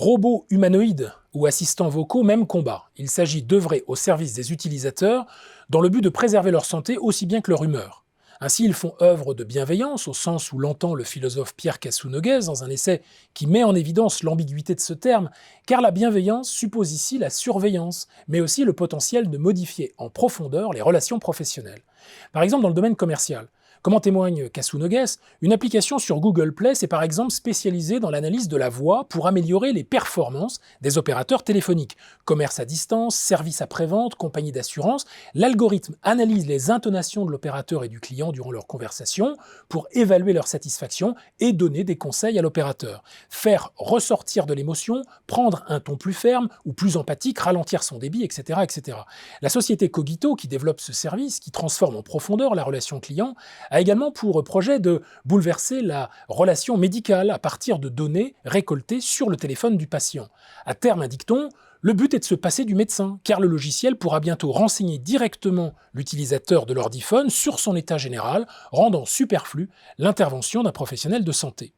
Robots humanoïdes ou assistants vocaux, même combat. Il s'agit d'œuvrer au service des utilisateurs dans le but de préserver leur santé aussi bien que leur humeur. Ainsi, ils font œuvre de bienveillance, au sens où l'entend le philosophe Pierre Cassou-Noguès dans un essai qui met en évidence l'ambiguïté de ce terme, car la bienveillance suppose ici la surveillance, mais aussi le potentiel de modifier en profondeur les relations professionnelles. Par exemple, dans le domaine commercial, comme en témoigne Cassou-Noguès, une application sur Google Play s'est par exemple spécialisée dans l'analyse de la voix pour améliorer les performances des opérateurs téléphoniques. Commerce à distance, services après-vente, compagnie d'assurance, l'algorithme analyse les intonations de l'opérateur et du client durant leur conversation pour évaluer leur satisfaction et donner des conseils à l'opérateur. Faire ressortir de l'émotion, prendre un ton plus ferme ou plus empathique, ralentir son débit, etc., etc. La société Cogito, qui développe ce service, qui transforme en profondeur la relation client, a également pour projet de bouleverser la relation médicale à partir de données récoltées sur le téléphone du patient. À terme, indique-t-on, le but est de se passer du médecin, car le logiciel pourra bientôt renseigner directement l'utilisateur de l'ordiphone sur son état général, rendant superflue l'intervention d'un professionnel de santé.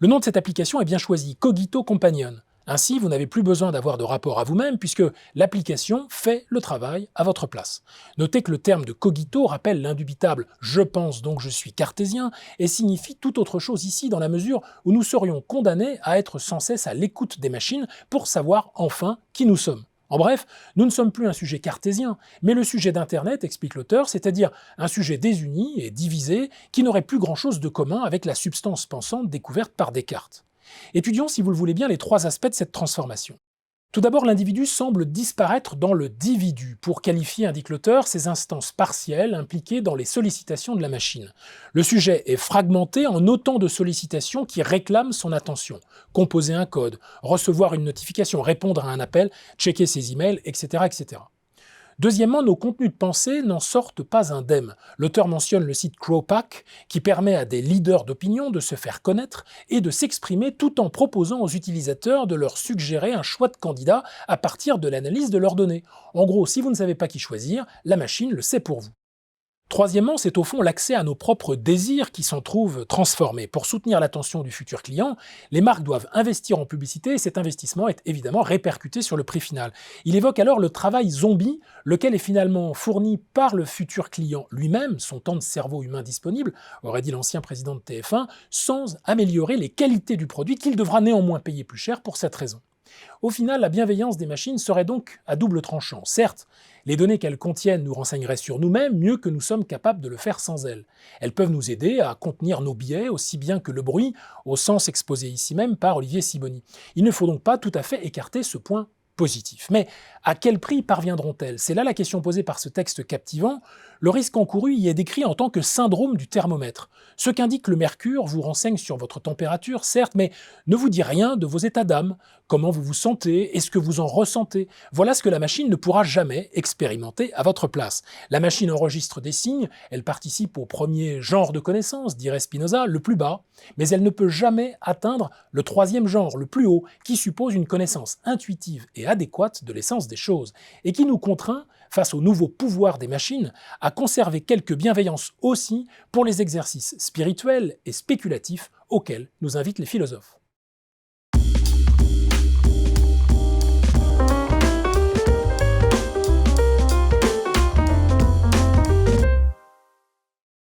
Le nom de cette application est bien choisi, Cogito Companion. Ainsi, vous n'avez plus besoin d'avoir de rapport à vous-même puisque l'application fait le travail à votre place. Notez que le terme de cogito rappelle l'indubitable « je pense donc je suis cartésien » et signifie tout autre chose ici dans la mesure où nous serions condamnés à être sans cesse à l'écoute des machines pour savoir enfin qui nous sommes. En bref, nous ne sommes plus un sujet cartésien, mais le sujet d'Internet, explique l'auteur, c'est-à-dire un sujet désuni et divisé qui n'aurait plus grand-chose de commun avec la substance pensante découverte par Descartes. Étudions, si vous le voulez bien, les trois aspects de cette transformation. Tout d'abord, l'individu semble disparaître dans le dividu, pour qualifier, indique l'auteur, ces instances partielles impliquées dans les sollicitations de la machine. Le sujet est fragmenté en autant de sollicitations qui réclament son attention. Composer un code, recevoir une notification, répondre à un appel, checker ses emails, etc., etc. Deuxièmement, nos contenus de pensée n'en sortent pas indemnes. L'auteur mentionne le site Crowpack, qui permet à des leaders d'opinion de se faire connaître et de s'exprimer tout en proposant aux utilisateurs de leur suggérer un choix de candidat à partir de l'analyse de leurs données. En gros, si vous ne savez pas qui choisir, la machine le sait pour vous. Troisièmement, c'est au fond l'accès à nos propres désirs qui s'en trouve transformé. Pour soutenir l'attention du futur client, les marques doivent investir en publicité et cet investissement est évidemment répercuté sur le prix final. Il évoque alors le travail zombie, lequel est finalement fourni par le futur client lui-même, son temps de cerveau humain disponible, aurait dit l'ancien président de TF1, sans améliorer les qualités du produit qu'il devra néanmoins payer plus cher pour cette raison. Au final, la bienveillance des machines serait donc à double tranchant. Certes, les données qu'elles contiennent nous renseigneraient sur nous-mêmes mieux que nous sommes capables de le faire sans elles. Elles peuvent nous aider à contenir nos biais aussi bien que le bruit, au sens exposé ici même par Olivier Sibony. Il ne faut donc pas tout à fait écarter ce point positif. Mais à quel prix parviendront-elles? C'est là la question posée par ce texte captivant. Le risque encouru y est décrit en tant que syndrome du thermomètre. Ce qu'indique le mercure vous renseigne sur votre température, certes, mais ne vous dit rien de vos états d'âme. Comment vous vous sentez? Est-ce que vous en ressentez? Voilà ce que la machine ne pourra jamais expérimenter à votre place. La machine enregistre des signes, elle participe au premier genre de connaissance, dirait Spinoza, le plus bas, mais elle ne peut jamais atteindre le troisième genre, le plus haut, qui suppose une connaissance intuitive et adéquate de l'essence des choses, et qui nous contraint, face au nouveau pouvoir des machines, à conserver quelque bienveillance aussi pour les exercices spirituels et spéculatifs auxquels nous invitent les philosophes.